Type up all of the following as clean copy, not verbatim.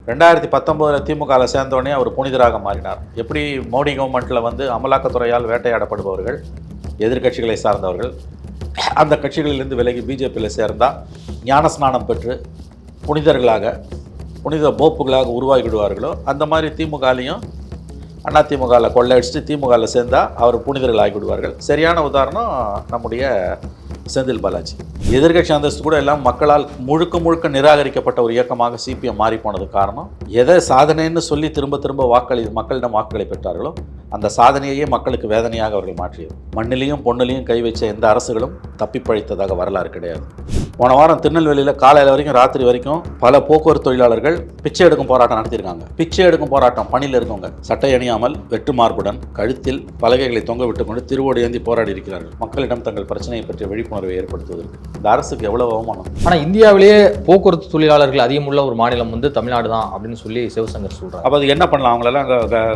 2019 திமுகவில் சேர்ந்தோடனே அவர் புனிதராக மாறினார். எப்படி மோடி கவர்மெண்ட்டில் வந்து அமலாக்கத்துறையால் வேட்டையாடப்படுபவர்கள், எதிர்க்கட்சிகளை சார்ந்தவர்கள், அந்த கட்சிகளிலிருந்து விலகி பிஜேபியில் சேர்ந்தால் ஞானஸ்நானம் பெற்று புனிதர்களாக, புனித போப்புகளாக உருவாகிவிடுவார்களோ, அந்த மாதிரி திமுகலையும் அதிமுகவில் கொள்ளையடிச்சு திமுகவில் சேர்ந்தால் அவர் புனிதர்கள் ஆகிவிடுவார்கள். சரியான உதாரணம் நம்முடைய செந்தில் பாலாஜி. எதிர்கட்சி அந்தஸ்து கூட எல்லாம் மக்களால் முழுக்க நிராகரிக்கப்பட்ட ஒரு இயக்கமாக சிபிஎம் மாறி போனது காரணம், எதை சாதனைன்னு சொல்லி திரும்ப திரும்ப மக்களிடம் வாக்குகளை பெற்றார்களோ அந்த சாதனையையே மக்களுக்கு வேதனையாக அவர்கள் மாற்றியது. மண்ணிலையும் பொண்ணிலையும் கை வச்ச எந்த அரசுகளும் தப்பி பழித்ததாக வரலாறு கிடையாது. போன வாரம் திருநெல்வேலியில் காலையில் வரைக்கும் ராத்திரி வரைக்கும் பல போக்குவரத்து தொழிலாளர்கள் பிச்சை எடுக்கும் போராட்டம் நடத்தியிருக்காங்க. பிச்சை எடுக்கும் போராட்டம், பணியில் இருக்கவங்க சட்டை அணியாமல் வெற்று மார்புடன் கழுத்தில் பலகைகளை தொங்க விட்டு கொண்டு திருவோடு ஏந்தி போராடி இருக்கிறார்கள், மக்களிடம் தங்கள் பிரச்சனையை பற்றிய விழிப்புணர்வை ஏற்படுத்துவதற்கு. இந்த அரசுக்கு எவ்வளவு அவமானம். ஆனால் இந்தியாவிலேயே போக்குவரத்து தொழிலாளர்கள் அதிகமுள்ள ஒரு மாநிலம் வந்து தமிழ்நாடு தான் அப்படின்னு சொல்லி சிவசங்கர் சொல்கிறார். அப்போ அது என்ன பண்ணலாம்? அவங்களெல்லாம்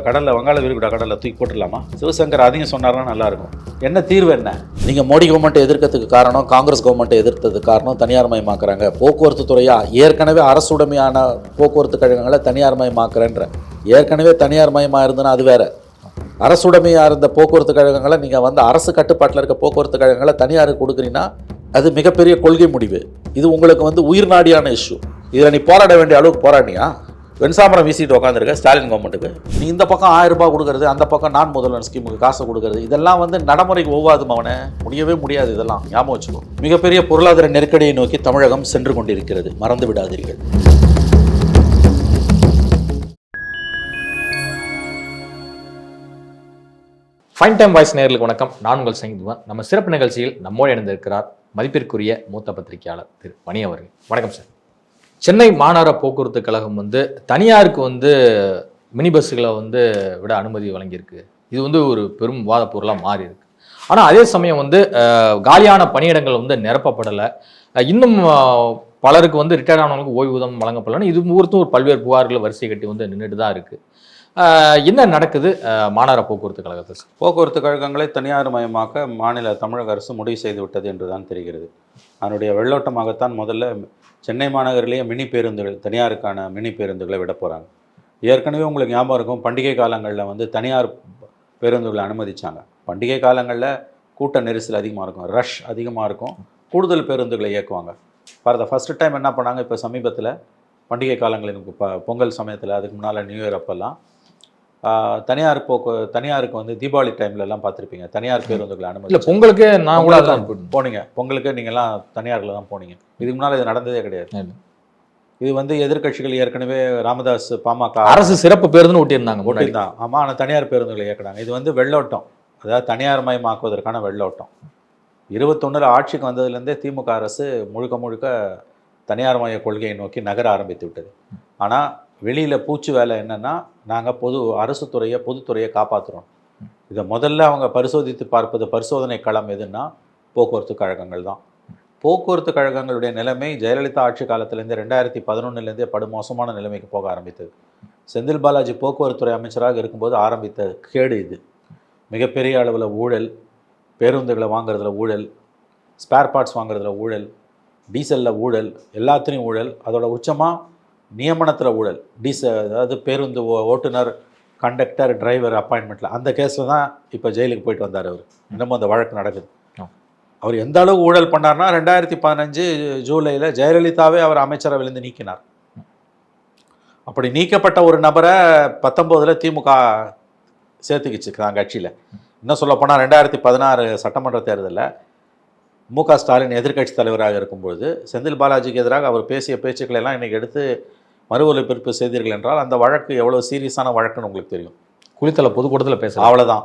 கடலில், வங்காள விரிகுடா கடலில் தூக்கி போட்டுடலாமா? சிவசங்கர் அதிகம் சொன்னார்னா நல்லாயிருக்கும். என்ன தீர்வு என்ன? நீங்கள் மோடி கவர்மெண்ட்டை எதிர்க்கிறதுக்கு காரணம், காங்கிரஸ் கவர்மெண்ட்டை எதிர்த்ததுக்கு காரணம் தனியார் மயமாக்குறாங்க. போக்குவரத்து துறையா ஏற்கனவே அரசுடைமையான போக்குவரத்து கழகங்களை தனியார் மயமாக்குறேன்ற, ஏற்கனவே தனியார் மயமாக இருந்ததுன்னா அது வேற. அரசுடைமையாக இருந்த போக்குவரத்து கழகங்களை நீங்கள் வந்து அரசு கட்டுப்பாட்டில் இருக்க போக்குவரத்து கழகங்களை தனியாருக்கு கொடுக்குறீங்கன்னா அது மிகப்பெரிய கொள்கை முடிவு. இது உங்களுக்கு வந்து உயிர் நாடியான இஷ்யூ. இதில் நீ போராட வேண்டிய அளவுக்கு போராடினியா? வெண்சாமரம் வீசிட்டு உட்காந்துருக்க ஸ்டாலின் கவர்மெண்ட்டுக்கு. நீ இந்த பக்கம் 1000 ரூபாய் கொடுக்கறது, அந்த பக்கம் நான் முதல்வன் ஸ்கீமுக்கு காசு கொடுக்கறது, இதெல்லாம் வந்து நடைமுறைக்கு ஒவ்வாது மவனே, முடியவே முடியாது. இதெல்லாம் ஞாபகம் வச்சுக்கோ. மிகப்பெரிய பொருளாதார நெருக்கடியை நோக்கி தமிழகம் சென்று கொண்டிருக்கிறது, மறந்து விடாதீர்கள். ஃபைன் டைம் வாய்ஸ் நேயர்களுக்கு வணக்கம். நான் உங்கள் சங்கீத்வான். நம்ம சிறப்பு நிகழ்ச்சியில் நம்மோடு இணைந்திருக்கிறார் மதிப்பிற்குரிய மூத்த பத்திரிகையாளர் திரு மணி அவர்கள். வணக்கம் சார். சென்னை மாநகர போக்குவரத்து கழகம் வந்து தனியாருக்கு வந்து மினி பஸ்ஸுகளை வந்து விட அனுமதி வழங்கியிருக்கு. இது வந்து ஒரு பெரும் விவாத பொருளாக மாறி இருக்கு. ஆனால் அதே சமயம் வந்து காலியான பணியிடங்கள் வந்து நிரப்பப்படலை. இன்னும் பலருக்கு வந்து ரிட்டையர்ட் ஆனவங்களுக்கு ஓய்வூதியம் வழங்கப்படலன்னு இது ஒருத்தரும் ஒரு பல்வேறு புகார்களை வரிசை கட்டி வந்து நின்றுட்டு தான் இருக்குது. என்ன நடக்குது மாநகர போக்குவரத்து கழகத்தில்? போக்குவரத்து கழகங்களை தனியார் மயமாக்க மாநில தமிழக அரசு முடிவு செய்து விட்டது என்று தான் தெரிகிறது. அதனுடைய வெள்ளோட்டமாகத்தான் முதல்ல சென்னை மாநகரிலேயே மினி பேருந்துகள், தனியாருக்கான மினி பேருந்துகளை விட போகிறாங்க. ஏற்கனவே உங்களுக்கு ஞாபகம் இருக்கும், பண்டிகை காலங்களில் வந்து தனியார் பேருந்துகளை அனுமதிச்சாங்க. பண்டிகை காலங்களில் கூட்ட நெரிசல் அதிகமாக இருக்கும், ரஷ் அதிகமாக இருக்கும், கூடுதல் பேருந்துகளை இயக்குவாங்க. ஃபார் த ஃபஸ்ட் டைம் என்ன பண்ணாங்க, இப்போ சமீபத்தில் பண்டிகை காலங்களில் பொங்கல் சமயத்தில், அதுக்கு முன்னால் நியூ இயர் அப்போல்லாம் தனியாருக்கு வந்து தீபாவளி டைம்லலாம் பார்த்துருப்பீங்க, தனியார் பேருந்துகளை அனுமதி. இல்லை, பொங்கலுக்கு நான் கூட தான் போனீங்க, பொங்கலுக்கு நீங்கள்லாம் தனியாரில் தான் போனீங்க. இதுக்கு முன்னால் இது நடந்ததே கிடையாது. இது வந்து எதிர்கட்சிகள் ஏற்கனவே ராமதாஸ், பாமக அரசு சிறப்பு பேருந்துன்னு ஓட்டியிருந்தாங்க. ஆமாம், ஆனால் தனியார் பேருந்துகளை இயக்குனாங்க. இது வந்து வெள்ளோட்டம், அதாவது தனியார் மயமாக்குவதற்கான வெள்ளோட்டம். 21 ஆட்சிக்கு வந்ததுலேருந்தே திமுக அரசு முழுக்க தனியார் மய கொள்கையை நோக்கி நகர ஆரம்பித்து விட்டது. ஆனால் வெளியில் பூச்சி வேலை என்னென்னா, நாங்கள் அரசு துறையை, பொதுத்துறையை காப்பாற்றுறோம். இதை முதல்ல அவங்க பரிசோதித்து பார்ப்பது, பரிசோதனை களம் எதுன்னா போக்குவரத்து கழகங்கள் தான். போக்குவரத்து கழகங்களுடைய நிலைமை ஜெயலலிதா ஆட்சி காலத்திலேருந்து 2011 படுமோசமான நிலைமைக்கு போக ஆரம்பித்தது. செந்தில் பாலாஜி போக்குவரத்துறை அமைச்சராக இருக்கும்போது ஆரம்பித்த கேடு இது. மிகப்பெரிய அளவில் ஊழல், பேருந்துகளை வாங்குறதுல ஊழல், ஸ்பேர் பார்ட்ஸ் வாங்குறதுல ஊழல், டீசலில் ஊழல், எல்லாத்துலேயும் ஊழல். அதோட உச்சமாக நியமனத்தில் ஊழல். அதாவது பேருந்து ஓட்டுநர், கண்டக்டர், டிரைவர் அப்பாயின்மெண்ட்டில், அந்த கேஸில் தான் இப்போ ஜெயிலுக்கு போயிட்டு வந்தார் அவர். இன்னமும் அந்த வழக்கு நடக்குது. அவர் எந்த அளவு ஊழல் பண்ணார்னா, 2015 ஜூலையில் ஜெயலலிதாவே அவர் அமைச்சரவையிலேருந்து நீக்கினார். அப்படி நீக்கப்பட்ட ஒரு நபரை 19 திமுக சேர்த்துக்கிச்சு தான் கட்சியில். இன்னும் சொல்லப்போனால் 2016 சட்டமன்ற தேர்தலில் மு.க. ஸ்டாலின் எதிர்க்கட்சி தலைவராக இருக்கும்பொழுது செந்தில் பாலாஜிக்கு எதிராக அவர் பேசிய பேச்சுக்களை எல்லாம் இன்றைக்கி எடுத்து மறு ஒலிபரப்பு செய்தீர்கள் என்றால் அந்த வழக்கு எவ்வளோ சீரியஸான வழக்குன்னு உங்களுக்கு தெரியும். குளித்தலை பொதுக்கூட்டத்தில் பேச அவ்வளோதான்.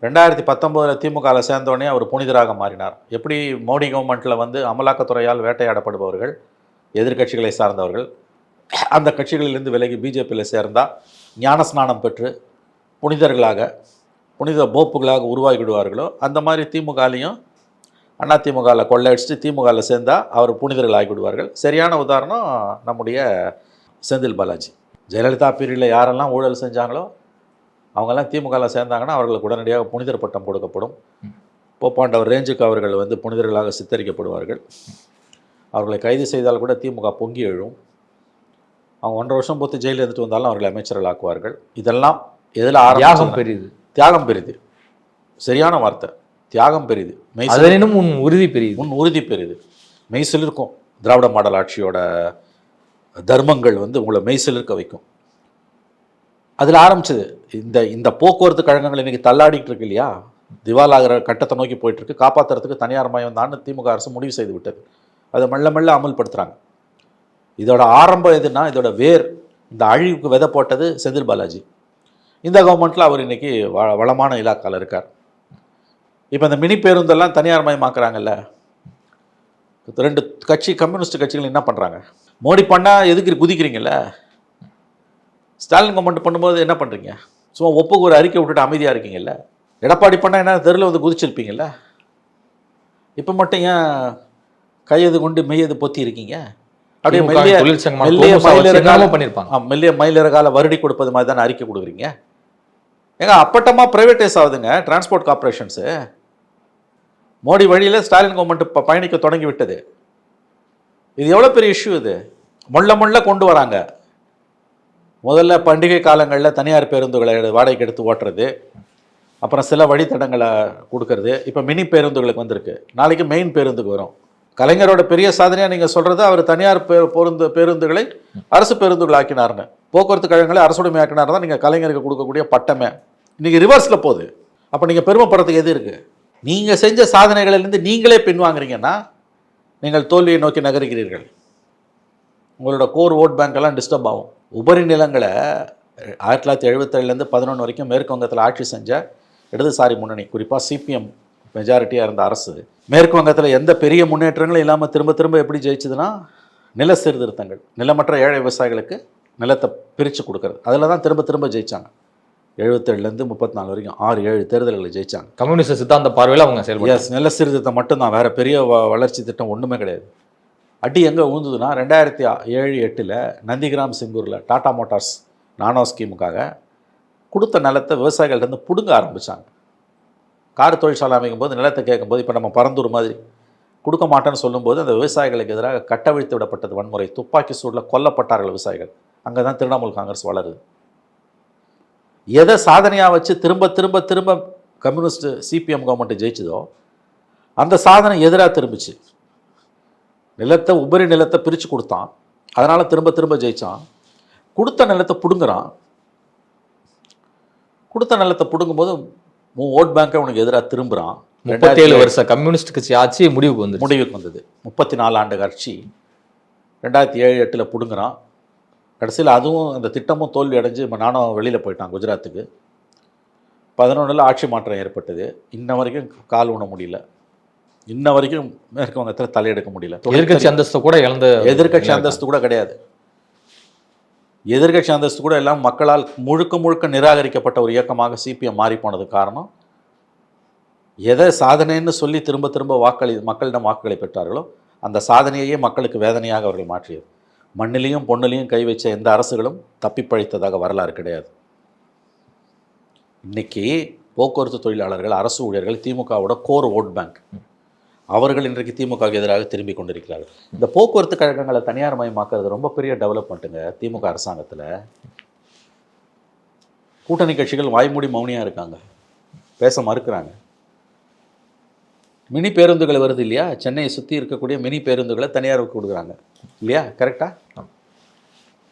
2019 திமுகவில் சேர்ந்தோடனே அவர் புனிதராக மாறினார். எப்படி மோடி கவர்மெண்ட்டில் வந்து அமலாக்கத்துறையால் வேட்டையாடப்படுபவர்கள், எதிர்க்கட்சிகளை சார்ந்தவர்கள், அந்த கட்சிகளிலிருந்து விலகி பிஜேபியில் சேர்ந்தால் ஞானஸ்நானம் பெற்று புனிதர்களாக, புனித போப்புகளாக உருவாகிவிடுவார்களோ, அந்த மாதிரி திமுகலையும் அதிமுகவில் கொள்ளையடிச்சு திமுகவில் சேர்ந்தால் அவர் புனிதர்கள் ஆகிவிடுவார்கள். சரியான உதாரணம் நம்முடைய செந்தில் பாலாஜி. ஜெயலலிதா பீரியடில் யாரெல்லாம் ஊழல் செஞ்சாங்களோ அவங்கெல்லாம் திமுகவில் சேர்ந்தாங்கன்னா அவர்களுக்கு உடனடியாக புனிதர் பட்டம் கொடுக்கப்படும். போப்பாண்டவர் ரேஞ்சுக்கு அவர்கள் வந்து புனிதர்களாக சித்தரிக்கப்படுவார்கள். அவர்களை கைது செய்தால் கூட திமுக பொங்கி எழும். அவங்க 1.5 வருஷம் பொறுத்து ஜெயிலில் இருந்துட்டு வந்தாலும் அவர்களை அமைச்சர்கள் ஆக்குவார்கள். இதெல்லாம் எதில் தியாகம் ஆரம்பிச்சது? பெரியது. தியாகம் பெரிது, சரியான வார்த்தை. தியாகம் பெரிது, அதனினும் உன் உறுதி பெரியது. உன் உறுதி பெரிது. மெய்சில் இருக்கும். திராவிட மாடல் ஆட்சியோட தர்மங்கள் வந்து உங்களை மெய்சில் இருக்க வைக்கும். அதில் ஆரம்பிச்சது இந்த போக்குவரத்து கழகங்கள் இன்னைக்கு தள்ளாடிட்டு இருக்கு இல்லையா, திவாலாகிற கட்டத்தை நோக்கி போயிட்டு இருக்கு. காப்பாற்றுறதுக்கு தனியார் மயம் தான் திமுக அரசு முடிவு செய்து விட்டது. அதை மெல்ல மெல்ல அமல்படுத்துறாங்க. இதோட ஆரம்பம் எதுனா, இதோட வேர், இந்த அழிவுக்கு விதை போட்டது செந்தில் பாலாஜி. இந்த கவர்மெண்ட்டில் அவர் இன்னைக்கு வளமான இலாக்காவில் இருக்கார். இப்போ இந்த மினி பேருந்தெல்லாம் தனியார் மயமாக்குறாங்கல்ல, 2 கட்சி கம்யூனிஸ்ட் கட்சிகள் என்ன பண்ணுறாங்க? மோடி பண்ணால் எதுக்கு குதிக்கிறீங்கல்ல, ஸ்டாலின் கவர்மெண்ட் பண்ணும்போது என்ன பண்ணுறீங்க? சும்மா ஒப்புக்கு ஒரு அறிக்கை விட்டுட்டு அமைதியாக இருக்கீங்கல்ல. எடப்பாடி பண்ணால் என்ன தெருவில் வந்து குதிச்சிருப்பீங்கல்ல. இப்போ மட்டும் ஏன் கையது கொண்டு மெய்யது பொத்தி இருக்கீங்க? அப்படியே மெல்லிய மயிலிறகால வருடி கொடுப்பது மாதிரி தானே அறிக்கை கொடுக்குறீங்க. ஏங்க அப்பட்டமாக ப்ரைவேட்டைஸ் ஆகுதுங்க டிரான்ஸ்போர்ட் கார்பரேஷன்ஸு. மோடி வழியில் ஸ்டாலின் கவர்மெண்ட் இப்போ பயணிக்க தொடங்கி விட்டது. இது எவ்வளோ பெரிய இஷ்யூ இது. முள்ள கொண்டு வராங்க. முதல்ல பண்டிகை காலங்களில் தனியார் பேருந்துகளை வாடகைக்கு எடுத்து ஓட்டுறது, அப்புறம் சில வழித்தடங்களை கொடுக்கறது. இப்போ மினி பேருந்துகளுக்கு வந்திருக்கு, நாளைக்கு மெயின் பேருந்துக்கு வரும். கலைஞரோட பெரிய சாதனையாக நீங்கள் சொல்கிறது அவர் தனியார் பேருந்துகளை அரசு பேருந்துகள் ஆக்கினார்னு, போக்குவரத்து கழகங்களை அரசுடைமை ஆக்கினார் தான் நீங்கள் கலைஞருக்கு கொடுக்கக்கூடிய பட்டமே. இன்றைக்கி ரிவர்ஸில் போகுது. அப்போ நீங்கள் பெருமைப்படுறதுக்கு எது இருக்குது? நீங்கள் செஞ்ச சாதனைகளிலிருந்து நீங்களே பின்வாங்குறீங்கன்னா நீங்கள் தோல்வியை நோக்கி நகர்கிறீர்கள். உங்களோட கோர் ஓட் பேங்க்கெல்லாம் டிஸ்டர்ப் ஆகும். உபரி நிலங்களை 1977 11 வரைக்கும் மேற்கு வங்கத்தில் ஆட்சி செஞ்ச இடதுசாரி முன்னணி, குறிப்பாக சிபிஎம் மெஜாரிட்டியாக இருந்த அரசு, மேற்கு வங்கத்தில் எந்த பெரிய முன்னேற்றங்களும் இல்லாமல் திரும்ப எப்படி ஜெயிச்சதுன்னா, நில சீர்திருத்தங்கள், நிலமற்ற ஏழை விவசாயிகளுக்கு நிலத்தை பிரித்து கொடுக்கறது, அதில் தான் திரும்ப ஜெயித்தாங்க. 77 34 வரைக்கும் 6-7 தேர்தல்களை ஜெயித்தாங்க. கம்யூனிஸ்ட் சித்தாந்த பார்வையில் அவங்க செயல்பட்டு நில சீர்திருத்தம் மட்டும்தான், வேறு பெரிய வளர்ச்சி திட்டம் ஒன்றுமே கிடையாது. அடி எங்கே ஊந்துதுன்னா 2007-8 நந்திகிராம் சிங்கூரில் டாடா மோட்டார்ஸ் நானோ ஸ்கீமுக்காக கொடுத்த நிலத்தை விவசாயிகள்கிட்ட பிடுங்க ஆரம்பித்தாங்க. கார் தொழிற்சாலை அமைக்கும் போது நிலத்தை கேட்கும்போது, இப்போ நம்ம பரந்தூர் மாதிரி கொடுக்க மாட்டேன்னு சொல்லும்போது அந்த விவசாயிகளுக்கு எதிராக கட்டவிழ்த்து விடப்பட்டது வன்முறை. துப்பாக்கி சூடில் கொல்லப்பட்டார்கள் விவசாயிகள். அங்கே தான் திரிணாமுல் காங்கிரஸ் வளருது. எதை சாதனையாக வச்சு திரும்ப கம்யூனிஸ்ட் சிபிஎம் கவர்மெண்ட் ஜெயிச்சதோ அந்த சாதனை எதிராக திரும்பிச்சு. நிலத்தை, உபரி நிலத்தை பிரித்து கொடுத்தான், அதனால் திரும்ப ஜெயித்தான். கொடுத்த நிலத்தை பிடுங்குறான். கொடுத்த நிலத்தை பிடுங்கும்போது ஓட் பேங்கை உனக்கு எதிராக திரும்புகிறான். 37 வருஷ கம்யூனிஸ்ட் கட்சி ஆட்சி முடிவுக்கு வந்தது. 34 ஆண்டு கட்சி 2007-8 பிடுங்குறான். கடைசியில் அதுவும் அந்த திட்டமும் தோல்வி அடைஞ்சு நானும் வெளியில் போயிட்டான் குஜராத்துக்கு. 11 ஆட்சி மாற்றம் ஏற்பட்டது. இன்ன வரைக்கும் கால் ஊன முடியல. இன்ன வரைக்கும் மேற்கு வங்கத்தில் தலையெடுக்க முடியல. எதிர்கட்சி அந்தஸ்து கூட இழந்த, எதிர்கட்சி அந்தஸ்து கூட கிடையாது. எதிர்கட்சி அந்தஸ்து கூட எல்லாம் மக்களால் முழுக்க நிராகரிக்கப்பட்ட ஒரு இயக்கமாக சிபிஎம் மாறி போனது காரணம், எதை சாதனைன்னு சொல்லி திரும்ப மக்களிடம் வாக்குகளை பெற்றார்களோ அந்த சாதனையே மக்களுக்கு வேதனையாக அவர்கள் மாற்றியது. மண்ணிலையும் பொண்ணிலையும் கை வச்ச எந்த அரசுகளும் தப்பி பழித்ததாக வரலாறு கிடையாது. இன்னைக்கு போக்குவரத்து தொழிலாளர்கள், அரசு ஊழியர்கள் திமுகவோட கோர் ஓட் பேங்க். அவர்கள் இன்றைக்கு திமுகவுக்கு எதிராக திரும்பி கொண்டிருக்கிறார்கள். இந்த போக்குவரத்து கழகங்களை தனியார் மயமாக்குறது ரொம்ப பெரிய டெவலப்மெண்ட்டுங்க திமுக அரசாங்கத்தில். கூட்டணி கட்சிகள் வாய்மூடி மௌனியாக இருக்காங்க, பேச மறுக்கிறாங்க. மினி பேருந்துகள் வருது இல்லையா, சென்னையை சுற்றி இருக்கக்கூடிய மினி பேருந்துகளை தனியாருக்கு கொடுக்குறாங்க இல்லையா, கரெக்டாக?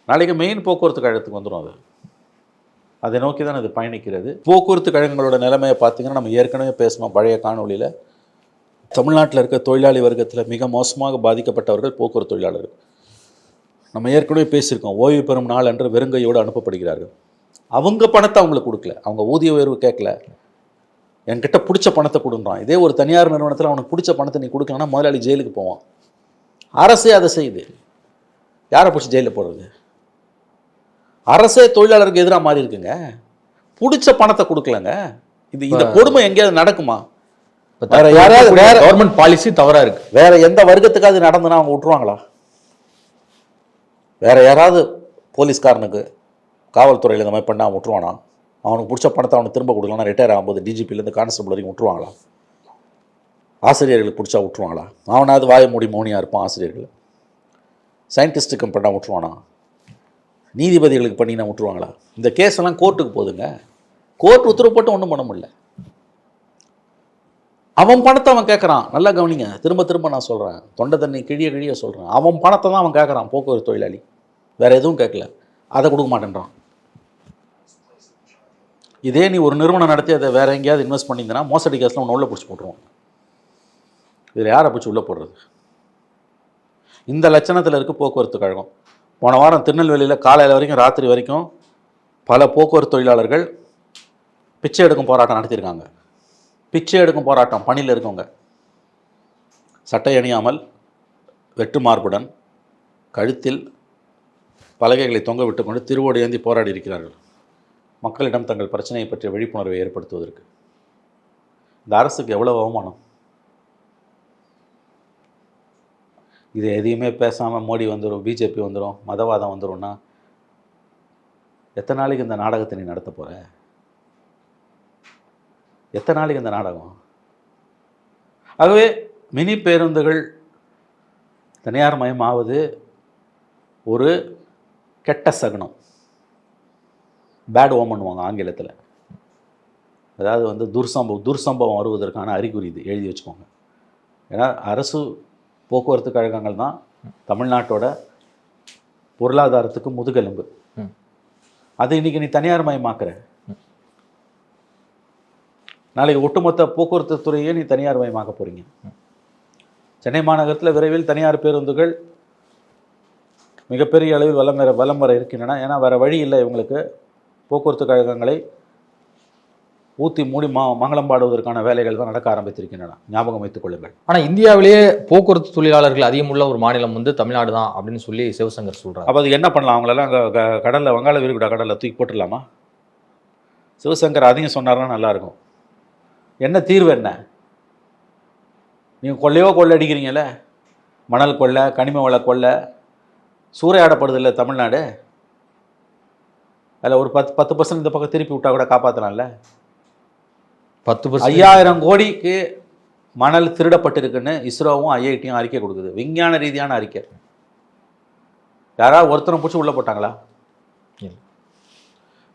நாளைக்கு மெயின் போக்குவரத்து கழகத்துக்கு வந்துடும். அதை நோக்கி தான் இது பயணிக்கிறது. போக்குவரத்து கழகங்களோட நிலைமையை பார்த்திங்கன்னா, நம்ம ஏற்கனவே பேசணும் பழைய காணொலியில். தமிழ்நாட்டில் இருக்க தொழிலாளி வர்க்கத்தில் மிக மோசமாக பாதிக்கப்பட்டவர்கள் போக்குவரத்து தொழிலாளர்கள். நம்ம ஏற்கனவே பேசியிருக்கோம். ஓய்வு பெறும் நாள் என்று வெறுங்கையோடு அனுப்பப்படுகிறார்கள். அவங்க பணத்தை அவங்களுக்கு கொடுக்கல, அவங்க ஊதிய உயர்வு கேட்கல, என்கிட்ட பிடிச்ச பணத்தை கொடுக்குறான். இதே ஒரு தனியார் நிறுவனத்தில் அவனுக்கு பிடிச்ச பணத்தை நீ கொடுக்கலன்னா முதலாளி ஜெயிலுக்கு போவான். அரசே அதை செய்யுது. யாரை பிடிச்சி ஜெயிலில் போடுறது? அரசே தொழிலாளருக்கு எதிராக மாறி இருக்குங்க. பிடிச்ச பணத்தை கொடுக்கலங்க. இந்த கொடுமை எங்கேயாவது நடக்குமா? வேற யாராவது கவர்மெண்ட் பாலிசி தவறா இருக்கு. வேற எந்த வர்க்கத்துக்காவது நடந்துன்னா அவங்க விட்டுருவாங்களா? வேற யாராவது போலீஸ்காரனுக்கு காவல்துறையில் இந்த மாதிரி பண்ண அவன் விட்டுருவானா? அவனுக்கு பிடிச்ச பணத்தை அவனுக்கு திரும்ப கொடுக்கலன்னா ரிட்டையர் ஆகும்போது டிஜிபிலேருந்து கான்ஸ்டபிள் வரைக்கும் விட்டுருவாங்களா? ஆசிரியர்களுக்கு பிடிச்சா விட்டுருவாங்களா? அவனாவது வாய மூடி மௌனியாக இருப்பான் ஆசிரியர்கள். சயின்டிஸ்ட்டுக்கு பண்ணால் விட்டுருவானா? நீதிபதிகளுக்கு பண்ணினா விட்டுருவாங்களா? இந்த கேஸ் எல்லாம் கோர்ட்டுக்கு போகுதுங்க. கோர்ட் உத்தரவு போட்டு ஒன்றும் பண்ண முடியல. அவன் பணத்தை அவன் கேட்குறான். நல்லா கவனிங்க, திரும்ப திரும்ப நான் சொல்கிறேன், தொண்டை தண்ணி கிழிய சொல்கிறேன். அவன் பணத்தை தான் அவன் கேட்குறான், போக்குவரத்து தொழிலாளி. வேறு எதுவும் கேட்கல. அதை கொடுக்க மாட்டேன்றான். இதே நீ ஒரு நிறுவனம் நடத்தி அதை வேறு எங்கேயாவது இன்வெஸ்ட் பண்ணியிருந்தனா மோசடி கேஸில் ஒன்று உள்ளே பிடிச்சி போட்டுருவான். இதில் யாரை பிடிச்சி உள்ளே போடுறது? இந்த லட்சணத்தில் இருக்குது போக்குவரத்து கழகம். போன வாரம் திருநெல்வேலியில் காலையில் வரைக்கும் ராத்திரி வரைக்கும் பல போக்குவரத்து தொழிலாளர்கள் பிச்சை எடுக்கும் போராட்டம் நடத்தியிருக்காங்க. பிச்சை எடுக்கும் போராட்டம். பணியில் இருக்கவங்க சட்டை அணியாமல் வெற்று மார்புடன் கழுத்தில் பலகைகளை தொங்க விட்டு கொண்டு திருவோடு ஏந்தி போராடி இருக்கிறார்கள். மக்களிடம் தங்கள் பிரச்சனையை பற்றிய விழிப்புணர்வை ஏற்படுத்துவதற்கு. இந்த அரசுக்கு எவ்வளவு அவமானம்! இது எதையுமே பேசாமல் மோடி வந்துடும், பிஜேபி வந்துடும், மதவாதம் வந்துடும்னா எத்தனை நாளைக்கு இந்த நாடகத்தை நீ நடத்த போகிற? எத்தனை நாளைக்கு இந்த நாடகம்? ஆகவே மினி பேருந்துகள் தனியார் மயமாவது ஒரு கெட்ட சகுனம். பேட் ஓமன்னுவாங்க ஆங்கிலத்தில். அதாவது வந்து துர்சம்பவம் வருவதற்கான அறிகுறி இது, எழுதி வச்சுக்கோங்க. ஏன்னா அரசு போக்குவரத்து கழகங்கள் தான் தமிழ்நாட்டோட பொருளாதாரத்துக்கு முதுகெலும்பு. அது இன்றைக்கி நீ தனியார் மயமாக்குற. நாளைக்கு ஒட்டுமொத்த போக்குவரத்து துறையே நீ தனியார் மயமாக்க போகிறீங்க. சென்னை மாநகரத்தில் விரைவில் தனியார் பேருந்துகள் மிகப்பெரிய அளவில் வலம் வர இருக்கின்றன. ஏன்னா வேறு வழி இல்லை இவங்களுக்கு. போக்குவரத்து கழகங்களை ஊற்றி மூடி மங்களம் பாடுவதற்கான வேலைகள் தான் நடக்க ஆரம்பித்திருக்கின்றன. ஞாபகம் வைத்துக் கொள்ளுங்கள். ஆனால் இந்தியாவிலேயே போக்குவரத்து தொழிலாளர்கள் அதிகமுள்ள ஒரு மாநிலம் வந்து தமிழ்நாடு தான் அப்படின்னு சொல்லி சிவசங்கர் சொல்கிறார். அப்போ அது என்ன பண்ணலாம்? அவங்களெல்லாம் அங்கே கடலில் வங்காள விரிகுடா கடலில் தூக்கி போட்டுடலாமா? சிவசங்கர் அதையும் சொன்னார்னா நல்லாயிருக்கும். என்ன தீர்வு? என்ன நீங்கள் கொள்ளை அடிக்கிறீங்களே, மணல் கொள்ளை, கனிம வள கொள்ளை, சூறையாடப்படுதில்லை தமிழ்நாடு. அதில் ஒரு 10% இந்த பக்கம் திருப்பி விட்டால் கூட காப்பாற்றலாம்ல. 10%. 5000 கோடிக்கு மணல் திருடப்பட்டிருக்குன்னு இஸ்ரோவும் ஐஐடியும் அறிக்கை கொடுக்குது. விஞ்ஞான ரீதியான அறிக்கை. யாராவது ஒருத்தனை பிடிச்சி உள்ளே போட்டாங்களா?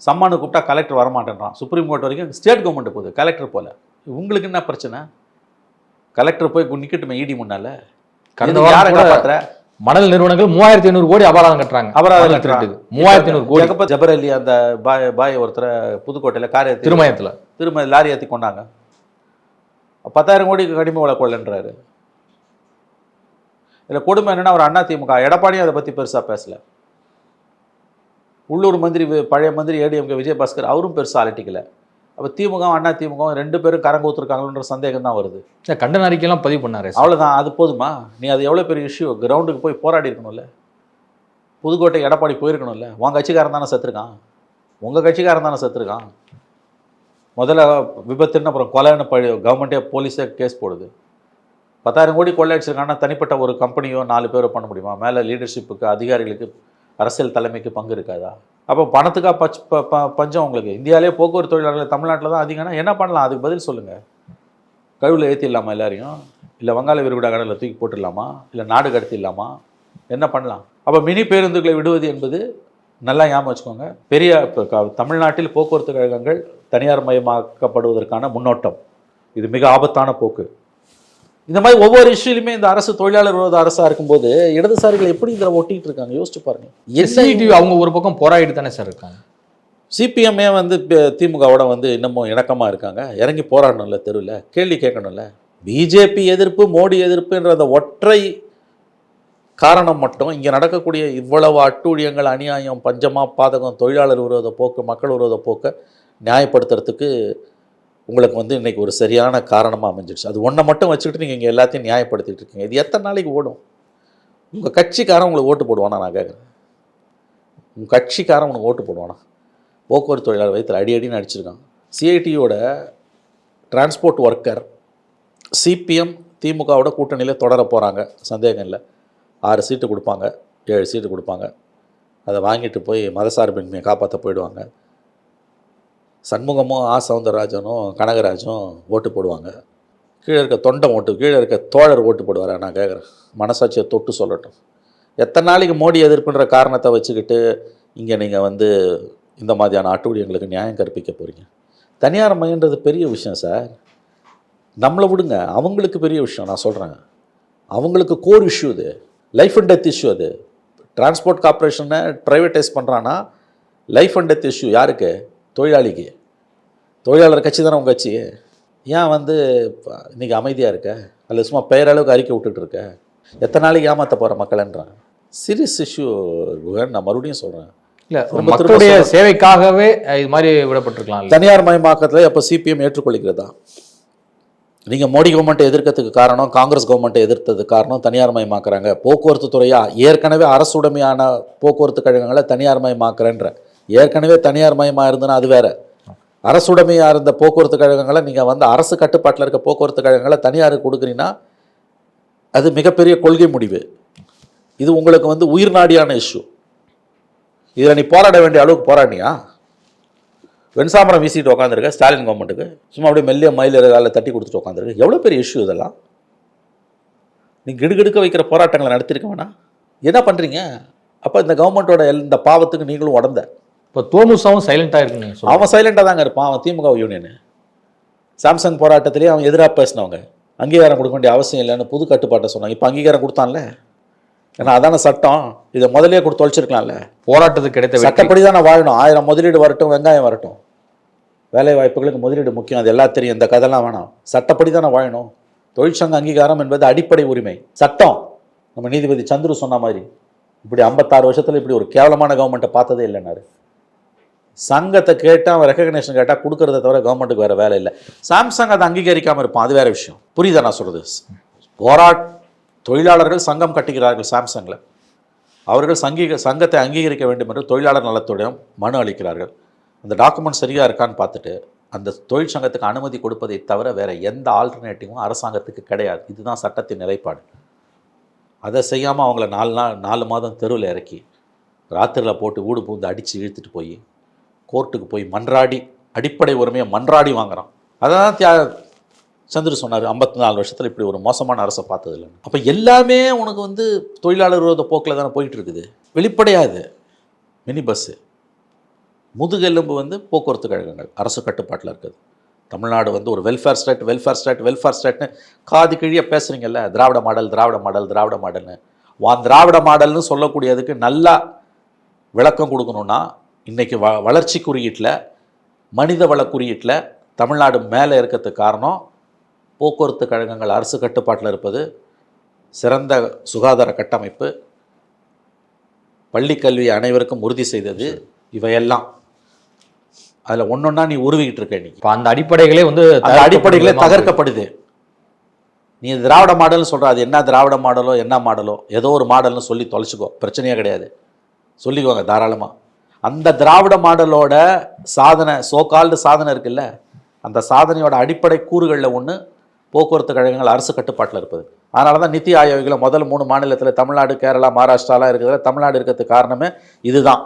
சம்மானு கூப்பிட்டா கலெக்டர் வரமாட்டேன்றான். சுப்ரீம் கோர்ட் வரைக்கும் ஸ்டேட் கவர்மெண்ட் போகுது, கலெக்டர் போல. உங்களுக்கு என்ன பிரச்சனை? கலெக்டர் போய் நிக்கட்டுமே ஈடி முன்னால. யாரை காப்பாற்ற? மணல் நிறுவனங்கள் 3500 கோடி அபராதம் கட்டுறாங்க. அபராதம் 3500 கோடி. ஜபர் அலி அந்த பாய் ஒருத்தரை புதுக்கோட்டையில் காரை திருமயத்தில் லாரி ஏற்றி கொண்டாங்க. 10,000 கோடிக்கு கனிம வள கொள்ளைன்றாரு. இதில் கொடுமை என்னன்னா, அவர் அதிமுக எடப்பாடியும் அதை பற்றி பெருசாக பேசலை. உள்ளூர் மந்திரி பழைய மந்திரி ஏடிஎம்கே விஜயபாஸ்கர் அவரும் பெருசாக அலட்டிக்கல. அப்போ திமுகவும் அதிமுகவும் 2 பேரும் கரங்க ஊற்றுருக்காங்களன்ற சந்தேகம் தான் வருது. கண்டன அறிக்கையெல்லாம் பதிவு பண்ணாரு. அவ்வளோதான். அது போதுமா? நீ அது எவ்வளோ பெரிய இஷ்யூ? கிரவுண்டுக்கு போய் போராடி இருக்கணும்ல. புதுக்கோட்டை எடப்பாடி போயிருக்கணும்ல. உங்கள் கட்சிக்காரன் தானே செத்துருக்கான். முதல்ல விபத்துன்னு அப்புறம் கொலைன்னு கவர்மெண்ட்டே போலீஸே கேஸ் போடுது. 10,000 கோடி கொள்ளை அடிச்சிருக்காங்கன்னா தனிப்பட்ட ஒரு கம்பெனியோ 4 பேரோ பண்ண முடியுமா? மேலே லீடர்ஷிப்புக்கு, அதிகாரிகளுக்கு, அரசியல் தலைமைக்கு பங்கு இருக்காதா? அப்போ பணத்துக்காக பஞ்சம் உங்களுக்கு. இந்தியாவிலே போக்குவரத்து தொழிலாளர்கள் தமிழ்நாட்டில் தான் அதிகம்னா என்ன பண்ணலாம்? அதுக்கு பதில் சொல்லுங்கள். கழுவில் ஏற்றிடலாமா எல்லாரையும்? இல்லை வங்காள விரிகுடா கடலில் தூக்கி போட்டுடலாமா? இல்லை நாடு கடத்திடலாமா? என்ன பண்ணலாம்? அப்போ மினி பேருந்துகளை விடுவது என்பது நல்லா ஞாபகம் வச்சுக்கோங்க. பெரிய தமிழ்நாட்டில் போக்குவரத்து கழகங்கள் தனியார் மயமாக்கப்படுவதற்கான முன்னோட்டம். இது மிக ஆபத்தான போக்கு. இந்த மாதிரி ஒவ்வொரு இஷ்யூலையுமே இந்த அரசு தொழிலாளர் விரோத அரசாக இருக்கும்போது இடதுசாரிகள் எப்படி இதில் ஒட்டிகிட்டு இருக்காங்க யோசிச்சு பாருங்க. எஸ்ஐடி அவங்க ஒரு பக்கம் போராடிட்டு தானே சார் இருக்காங்க. சிபிஎம்ஏ வந்து திமுகவோட வந்து இன்னமும் இணக்கமாக இருக்காங்க. இறங்கி போராடணும்ல, தெருவில் கேள்வி கேட்கணும்ல. பிஜேபி எதிர்ப்பு, மோடி எதிர்ப்புன்ற அந்த ஒற்றை காரணம் மட்டும் இங்கே நடக்கக்கூடிய இவ்வளவு அட்டூழியங்கள், அநியாயம், பஞ்சமா பாதகம், தொழிலாளர் விரோத போக்கு, மக்கள் விரோத போக்கை நியாயப்படுத்துறதுக்கு உங்களுக்கு வந்து இன்றைக்கி ஒரு சரியான காரணமாக அமைஞ்சிடுச்சு. அது ஒன்றை மட்டும் வச்சுக்கிட்டு நீங்கள் இங்கே எல்லாத்தையும் நியாயப்படுத்திட்டு இருக்கீங்க. இது எத்தனை நாளைக்கு ஓடும்? உங்கள் கட்சிக்காரன் உங்களுக்கு ஓட்டு போடுவானா? நான் கேட்குறேன். உங்கள் கட்சிக்காரன் உனக்கு ஓட்டு போடுவானா? போக்குவரத்து தொழிலாளர் வயிற்றில் அடின்னு அடிச்சிருக்கான். சிஐடியோட டிரான்ஸ்போர்ட் ஒர்க்கர் சிபிஎம் திமுகவோட கூட்டணியில் தொடர போகிறாங்க, சந்தேகம் இல்லை. 6 சீட்டு கொடுப்பாங்க, 7 சீட்டு கொடுப்பாங்க. அதை வாங்கிட்டு போய் மதசார்பின்மையை காப்பாற்ற போயிடுவாங்க. சண்முகமும் சவுந்தரராஜனும் கனகராஜும் ஓட்டு போடுவாங்க. கீழே இருக்க தொண்டம் ஓட்டு, கீழே இருக்க தோழர் ஓட்டு போடுவார். நான் கேட்குறேன், மனசாட்சியை தொட்டு சொல்லட்டும். எத்தனை நாளைக்கு மோடி எதிர்ப்புன்ற காரணத்தை வச்சுக்கிட்டு இங்கே நீங்கள் வந்து இந்த மாதிரியான அட்டூழியங்களுக்கு நியாயம் கற்பிக்க போகிறீங்க. தனியார் மயன்றது பெரிய விஷயம் சார். நம்மளை விடுங்க, அவங்களுக்கு பெரிய விஷயம். நான் சொல்கிறேன், அவங்களுக்கு கோர் இஷ்யூ இது, லைஃப் அண்ட் டெத் இஷ்யூ. அது டிரான்ஸ்போர்ட் கார்ப்பரேஷனை ப்ரைவேட்டைஸ் பண்ணுறான்னா லைஃப் அண்ட் டெத் இஷ்யூ. யாருக்கு? தொழிலாளிக்கு. தொழிலாளர் கட்சி தானே உங்கள் கட்சி. ஏன் வந்து இன்றைக்கி அமைதியாக இருக்க? அல்லது சும்மா பெயரளவுக்கு அறிக்கை விட்டுட்டு இருக்க? எத்தனை நாளைக்கு ஏமாற்ற போகிற மக்கள்ன்றான். Serious issue. நான் மறுபடியும் சொல்கிறேன், இல்லை மக்களுடைய சேவைக்காகவே இது மாதிரி விடப்பட்டிருக்கலாம். தனியார் மயமாக்கத்தில் எப்போ சிபிஎம் ஏற்றுக்கொள்கிறதா? நீங்கள் மோடி கவர்மெண்ட்டை எதிர்க்கிறதுக்கு காரணம், காங்கிரஸ் கவர்மெண்ட்டை எதிர்த்ததுக்கு காரணம் தனியார் மயமாக்குறாங்க. போக்குவரத்து துறையா ஏற்கனவே அரசுடைமையான போக்குவரத்து கழகங்களை தனியார் மயமாக்குறேன்ற, ஏற்கனவே தனியார் மயமாக இருந்ததுன்னா அது வேறு. அரசுடைமையாக இருந்த போக்குவரத்து கழகங்களை நீங்கள் வந்து அரசு கட்டுப்பாட்டில் இருக்க போக்குவரத்து கழகங்களை தனியாருக்கு கொடுக்குறீங்கன்னா அது மிகப்பெரிய கொள்கை முடிவு. இது உங்களுக்கு வந்து உயிர் நாடியான இஷ்யூ. இதில் நீ போராட வேண்டிய அளவுக்கு போராடினியா? வெண்சாமரம் வீசிட்டு உட்காந்துருக்க ஸ்டாலின் கவர்மெண்ட்டுக்கு, சும்மா அப்படியே மெல்லிய மயில காலில் தட்டி கொடுத்துட்டு உட்காந்துருக்கு. எவ்வளோ பெரிய இஷ்யூ இதெல்லாம். நீ கிடுகிடுக்க வைக்கிற போராட்டங்களை நடத்திருக்க வேணா? என்ன பண்ணுறீங்க? அப்போ இந்த கவர்மெண்ட்டோட இந்த பாவத்துக்கு நீங்களும் உடந்த. இப்போ தோமுசாவும் சைலண்டாக இருக்குங்க. அவன் சைலண்டாக தாங்க இருப்பான். அவன் திமுக யூனியனு. சாம்சங் போராட்டத்திலேயே அவன் எதிராக பேசினவங்க அங்கீகாரம் கொடுக்க வேண்டிய அவசியம் இல்லைன்னு புது கட்டுப்பாட்டை சொன்னாங்க. இப்போ அங்கீகாரம் கொடுத்தான்ல, ஏன்னா அதான சட்டம். இதை முதலே கொடுத்து தொலைச்சிருக்கலாம்ல. போராட்டத்துக்கு கிடைத்த சட்டப்படி தான் நான் வாழணும். 1000 முதலீடு வரட்டும், வெங்காயம் வரட்டும், வேலை வாய்ப்புகளுக்கு முதலீடு முக்கியம். அது எல்லாம் தெரியும். இந்த கதைலாம் வேணாம். சட்டப்படி தான் நான் வாழணும். தொழிற்சங்க அங்கீகாரம் என்பது அடிப்படை உரிமை, சட்டம். நம்ம நீதிபதி சந்துரு சொன்ன மாதிரி இப்படி 56 வருஷத்தில் இப்படி ஒரு கேவலமான கவர்மெண்ட்டை பார்த்ததே இல்லைன்னாரு. சங்கத்தை கேட்டால் அவன் ரெக்கக்னேஷன் கேட்டால் கொடுக்கறத தவிர கவர்மெண்ட்டுக்கு வேறு வேலை இல்லை. சாம்சங் அதை அங்கீகரிக்காமல் இருப்பான், அது வேறு விஷயம். புரியுதா நான் சொல்கிறது? தொழிலாளர்கள் சங்கம் கட்டுகிறார்கள் சாம்சங்கில். அவர்கள் சங்கத்தை அங்கீகரிக்க வேண்டும் என்று தொழிலாளர் நலத்துடன் மனு அளிக்கிறார்கள். அந்த டாக்குமெண்ட் சரியாக இருக்கான்னு பார்த்துட்டு அந்த தொழிற்சங்கத்துக்கு அனுமதி கொடுப்பதை தவிர வேறு எந்த ஆல்டர்னேட்டிவும் அரசாங்கத்துக்கு கிடையாது. இதுதான் சட்டத்தின் நிலைப்பாடு. அதை செய்யாமல் அவங்கள 4 மாதம் தெருவில் இறக்கி ராத்திரியில் போட்டு வீடு பூந்து அடித்து இழுத்துட்டு போய் கோர்ட்டுக்கு போய் மன்றாடி, அடிப்படை உரிமையை மன்றாடி வாங்குறான். அதான் சந்திர சொன்னார், 54 வருஷத்தில் இப்படி ஒரு மோசமான அரசை பார்த்தது இல்லைன்னு. அப்போ எல்லாமே உனக்கு வந்து தொழிலாளர் விரோத போக்கில் தானே போயிட்டு இருக்குது. வெளிப்படையாது. மினி பஸ்ஸு, முதுகெலும்பு வந்து போக்குவரத்து கழகங்கள் அரசு கட்டுப்பாட்டில் இருக்குது. தமிழ்நாடு வந்து ஒரு வெல்ஃபேர் ஸ்டேட்னு காது கிழிய பேசுகிறீங்கல்ல. திராவிட மாடல்னு. திராவிட மாடல்னு சொல்லக்கூடியதுக்கு நல்லா விளக்கம் கொடுக்கணுன்னா, இன்றைக்கி வளர்ச்சி குறியீட்டில், மனித வள குறியீட்டில் தமிழ்நாடு மேலே இருக்கிறதுக்கு காரணம் போக்குவரத்து கழகங்கள் அரசு கட்டுப்பாட்டில் இருப்பது, சிறந்த சுகாதார கட்டமைப்பு, பள்ளிக்கல்வி அனைவருக்கும் உறுதி செய்தது, இவையெல்லாம். அதில் ஒன்றொன்னா நீ உருவிக்கிட்டு இருக்க. நீ இப்போ அந்த அடிப்படைகளே வந்து அந்த அடிப்படைகளே தகர்க்கப்படுது. நீ திராவிட மாடல்னு சொல்கிற, அது என்ன திராவிட மாடலோ ஏதோ ஒரு மாடல்னு சொல்லி தொலைச்சிக்கோ, பிரச்சனையே கிடையாது. சொல்லிக்கோங்க தாராளமாக. அந்த திராவிட மாடலோட சாதனை, சோகால்டு சாதனை இருக்குல்ல, அந்த சாதனையோட அடிப்படை கூறுகளில் ஒன்று போக்குவரத்து கழகங்கள் அரசு கட்டுப்பாட்டில் இருப்பது. அதனால தான் நித்தி ஆயோக்கில் முதல் 3 மாநிலத்தில் தமிழ்நாடு, கேரளா, மகாராஷ்டிராலாம் இருக்கிறதுல தமிழ்நாடு இருக்கிறதுக்கு காரணமே இதுதான்.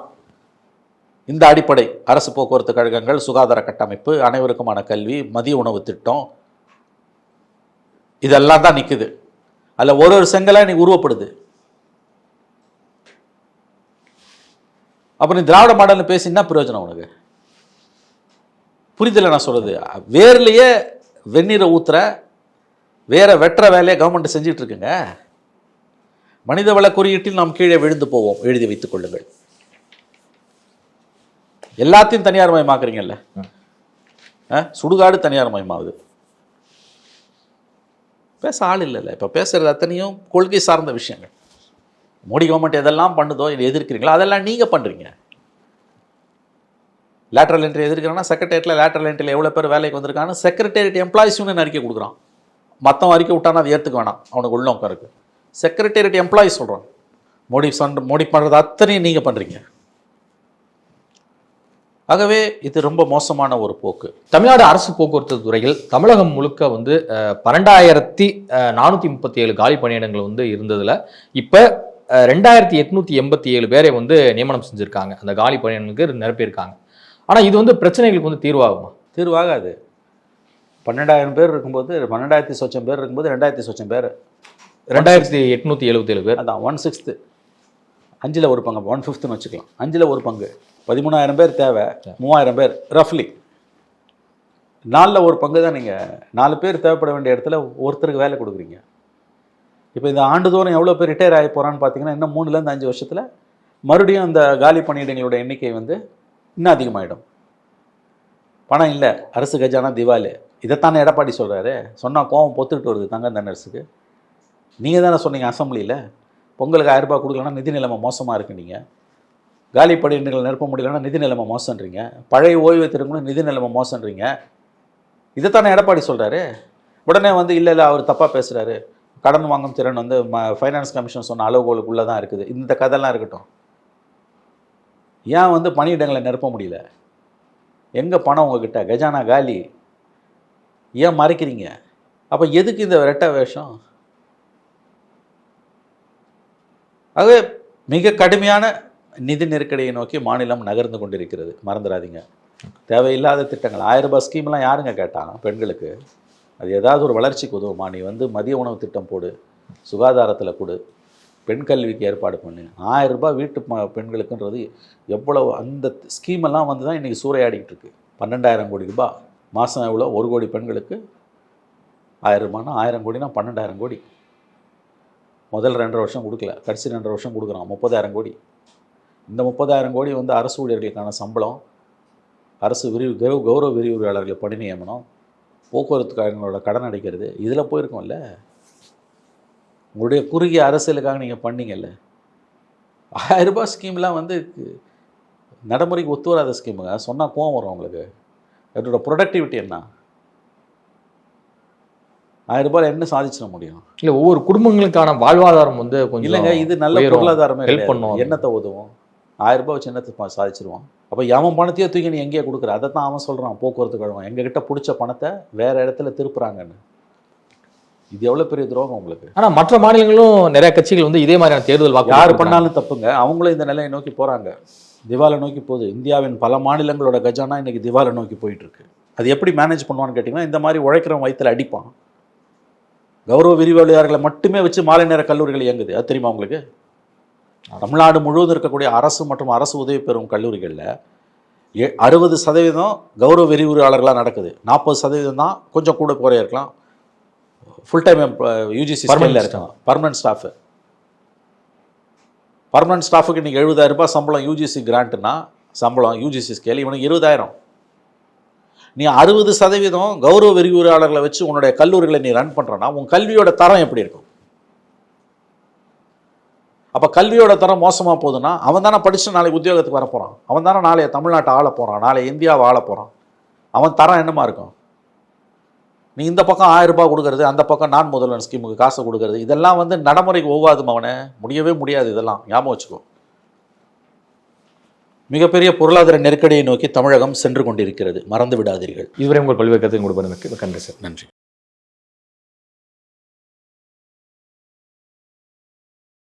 இந்த அடிப்படை அரசு போக்குவரத்து கழகங்கள், சுகாதார கட்டமைப்பு, அனைவருக்குமான கல்வி, மதிய உணவு திட்டம், இதெல்லாம் தான் நிற்குது. அதில் ஒரு செங்கலாக இன்னைக்கு உருவப்படுது. அப்போ நீ திராவிட மாடல்னு பேசி என்ன பிரயோஜனம் உனக்கு? புரிதலை நான் சொல்கிறது. வேர்லேயே வெந்நீரை ஊற்றுற, வேற வெட்டுற வேலையை கவர்மெண்ட் செஞ்சிட்டு இருக்குங்க. மனித வள குறியீட்டில் நாம் கீழே விழுந்து போவோம், எழுதி வைத்துக் கொள்ளுங்கள். எல்லாத்தையும் தனியார் மயமாக்குறீங்கல்ல. சுடுகாடு தனியார் மயமாகுது. பேச ஆள் இல்லைல்ல. இப்போ பேசுறது அத்தனையும் கொள்கை சார்ந்த விஷயங்கள். மோடி கவர்மெண்ட் எதெல்லாம் பண்ணுதோ, இல்லை எதிர்க்கிறீங்களோ அதெல்லாம் நீங்கள் பண்ணுறீங்க. லேட்டரல் என்ட்ரி எதிர்க்கிறேன்னா செக்ரட்டேரியட்டில் லேட்டரல் என்ட்ரியில் எவ்வளோ பேர் வேலைக்கு வந்திருக்கான்னு செக்ரட்டேரியட் எம்ப்ளாயிஸ் யூனியன் அறிக்கை கொடுக்குறான். மற்றவன் அறிக்கை விட்டானா அது ஏற்றுக்க வேணாம், அவனுக்கு உள்நோக்கம் இருக்குது. செக்ரட்டேரியட் எம்ப்ளாயிஸ் சொல்கிறான். மோடி பண்ணுறது அத்தனையும் நீங்கள் பண்ணுறீங்க. ஆகவே இது ரொம்ப மோசமான ஒரு போக்கு. தமிழ்நாடு அரசு போக்குவரத்து துறையில் தமிழகம் முழுக்க வந்து 12,437 காலி பணியிடங்கள் வந்து இருந்ததுல இப்போ 2,887 பேரை வந்து நியமனம் செஞ்சுருக்காங்க. அந்த காலி பணியிடங்களுக்கு நிரப்பியிருக்காங்க. ஆனால் இது வந்து பிரச்சனைகளுக்கு வந்து தீர்வாகுமா? தீர்வாகாது. 12,000 பேர் இருக்கும்போது 12,000 சொச்சம் பேர் இருக்கும்போது 2,000 சொச்சம் பேர் 2,877 பேர், அதான் 1/6. 5ல் 1 பங்கு 1/5ன்னு வச்சுக்கலாம். 5ல் 1 பங்கு 13,000 பேர் தேவை, 3,000 பேர் ரஃப்லி. 4ல் 1 பங்கு தான் நீங்கள் 4 பேர் தேவைப்பட வேண்டிய இடத்துல ஒருத்தருக்கு வேலை கொடுக்குறீங்க. இப்போ இந்த ஆண்டுதோறும் எவ்வளோ பேர் ரிட்டையர் ஆகி போகிறான்னு பார்த்தீங்கன்னா இன்னும் 3லேருந்து 5 வருஷத்தில் மறுபடியும் அந்த காலி பணியிடங்களோட எண்ணிக்கை வந்து இன்னும் அதிகமாகிடும். பணம் இல்லை, அரசு கஜானா திவாலு. இதைத்தானே எடப்பாடி சொல்கிறாரு. சொன்னால் கோவம் பொத்துக்கிட்டு வருது தங்கம் தென்னரசுக்கு. நீங்கள் தானே சொன்னீங்க அசம்பிளியில், பொங்கலுக்கு 1000 ரூபாய் கொடுக்கலன்னா நிதி நிலைமை மோசமாக இருக்குது. நீங்கள் காலி பணியிடங்கள் நிரப்ப முடியலன்னா நிதி நிலைமை மோசன்றீங்க. பழைய ஓய்வு திரும்பணும் நிதி நிலைமை மோசன்றீங்க. இதைத்தானே எடப்பாடி சொல்கிறாரு. உடனே வந்து இல்லை அவர் தப்பாக பேசுகிறாரு, கடன் வாங்கும் திறன் வந்து ஃபைனான்ஸ் கமிஷன் சொன்ன அளவுகோலுக்குள்ளே தான் இருக்குது. இந்த கதைலாம் இருக்கட்டும். ஏன் வந்து பணியிடங்களை நிரப்ப முடியல? எங்கே பணம் உங்ககிட்ட? கஜானா காலி. ஏன் மறைக்கிறீங்க? அப்போ எதுக்கு இந்த ரெட்டை வேஷம்? ஆகவே மிக கடுமையான நிதி நெருக்கடியை நோக்கி மாநிலம் நகர்ந்து கொண்டிருக்கிறது. மறந்துடாதீங்க. தேவையில்லாத திட்டங்கள் 1000 ரூபாய் ஸ்கீம்லாம் யாருங்க கேட்டாங்க பெண்களுக்கு? அது ஏதாவது ஒரு வளர்ச்சிக்கு உதவுமா? நீ வந்து மதிய உணவு திட்டம் போடு, சுகாதாரத்தில் கொடு, பெண் கல்விக்கு ஏற்பாடு பண்ணு. 1000 ரூபாய் வீட்டு பெண்களுக்குன்றது எவ்வளவு? அந்த ஸ்கீமெல்லாம் வந்து தான் இன்றைக்கி சூறையாடிக்கிட்டு இருக்கு. 12,000 கோடி ரூபாய் மாதம். எவ்வளோ? 1 கோடி பெண்களுக்கு 1000 ரூபாய்னா 1000 கோடினா 12,000 கோடி. முதல் 2.5 வருஷம் கொடுக்கல, கடைசி 2.5 வருஷம் கொடுக்குறான் 30,000 கோடி. இந்த 30,000 கோடி வந்து அரசு ஊழியர்களுக்கான சம்பளம், அரசு கௌரவ விரிவுரையாளர்கள் பணி நியமனம், போக்குவரத்து கழகங்களோட கடன் அடைக்கிறது, இதில் போயிருக்கோம்ல. உங்களுடைய குறுகிய அரசியலுக்காக நீங்கள் பண்ணீங்கல்ல. 1000 ரூபாய் ஸ்கீம்லாம் வந்து நடைமுறைக்கு ஒத்து வராத ஸ்கீமுங்க. சொன்னால் கோவம் வரும் உங்களுக்கு. அதோட ப்ரொடக்டிவிட்டி என்ன? 1000 ரூபாய் என்ன சாதிச்சிட முடியும்? இல்லை, ஒவ்வொரு குடும்பங்களுக்கான வாழ்வாதாரம் வந்து கொஞ்சம் இல்லைங்க. இது நல்ல பொருளாதாரமே ஹெல்ப் பண்ணும். என்னத்தை உதவும்? 1000 ரூபாய் வச்சு என்னத்தை சாதிச்சிருவான்? அப்போ எவன் பணத்தையோ தூக்கி நீ எங்கேயே கொடுக்குற? அதை தான் அவன் சொல்கிறான். போக்குவரத்து கழகம் எங்ககிட்ட பிடிச்ச பணத்தை வேறு இடத்துல திருப்புறாங்கன்னு. இது எவ்வளோ பெரிய துரோகம் உங்களுக்கு. ஆனால் மற்ற மாநிலங்களும் நிறைய கட்சிகள் வந்து இதே மாதிரியான தேர்தல் வாக்கு யார் பண்ணாலும் தப்புங்க. அவங்களும் இந்த நிலையை நோக்கி போகிறாங்க. திவாலை நோக்கி போகுது. இந்தியாவின் பல மாநிலங்களோட கஜானா இன்றைக்கி திவாலை நோக்கி போயிட்டுருக்கு. அது எப்படி மேனேஜ் பண்ணுவான்னு கேட்டிங்கன்னா, இந்த மாதிரி உழைக்கிறவன் வயிற்றில் அடிப்பான். கௌரவ விரிவுரையாளர்களை மட்டுமே வச்சு மாலை நேர கல்லூரிகள் இயங்குது. அது தெரியுமா உங்களுக்கு? தமிழ்நாடு முழுவதும் இருக்கக்கூடிய அரசு மற்றும் அரசு உதவி பெறும் கல்லூரிகளில் 60% கௌரவ விரிவுரையாளர்களாக நடக்குது. 40% தான் கொஞ்சம் கூட குறைய இருக்கலாம். ஃபுல் டைம் யூஜிசி ஸ்கேலில் இருக்காங்க. பர்மனன்ட் ஸ்டாஃபுக்கு இன்றைக்கி 70,000 ரூபாய் சம்பளம். யூஜிசி கிராண்ட்னா சம்பளம் யூஜிசி ஸ்கேல் இவனுக்கு 20,000. நீ 60% கௌரவ விரிவுரையாளர்களை வச்சு உன்னுடைய கல்லூரிகளை நீ ரன் பண்ணுறனா உன் கல்வியோட தரம் எப்படி இருக்கும்? அப்போ கல்வியோட தரம் மோசமாக போகுதுன்னா அவன் தானே படித்து நாளைக்கு உத்தியோகத்துக்கு வர போகிறான். அவன் தானே நாளைய தமிழ்நாட்டை ஆள போகிறான், நாளைய இந்தியாவை ஆள போகிறான். அவன் தரம் என்னமா இருக்கும்? நீ இந்த பக்கம் 1000 ரூபாய் கொடுக்கறது, அந்த பக்கம் நான் முதல்வன் ஸ்கீமுக்கு காசு கொடுக்கறது, இதெல்லாம் வந்து நடைமுறைக்கு ஒவ்வாதும். அவனை முடியவே முடியாது. இதெல்லாம் ஞாபகம் வச்சுக்கோ. மிகப்பெரிய பொருளாதார நெருக்கடியை நோக்கி தமிழகம் சென்று கொண்டிருக்கிறது. மறந்து விடாதீர்கள். இதுவரை உங்கள் பல்வேறு கருத்து கொடுப்பதற்கு நன்றி சார். நன்றி.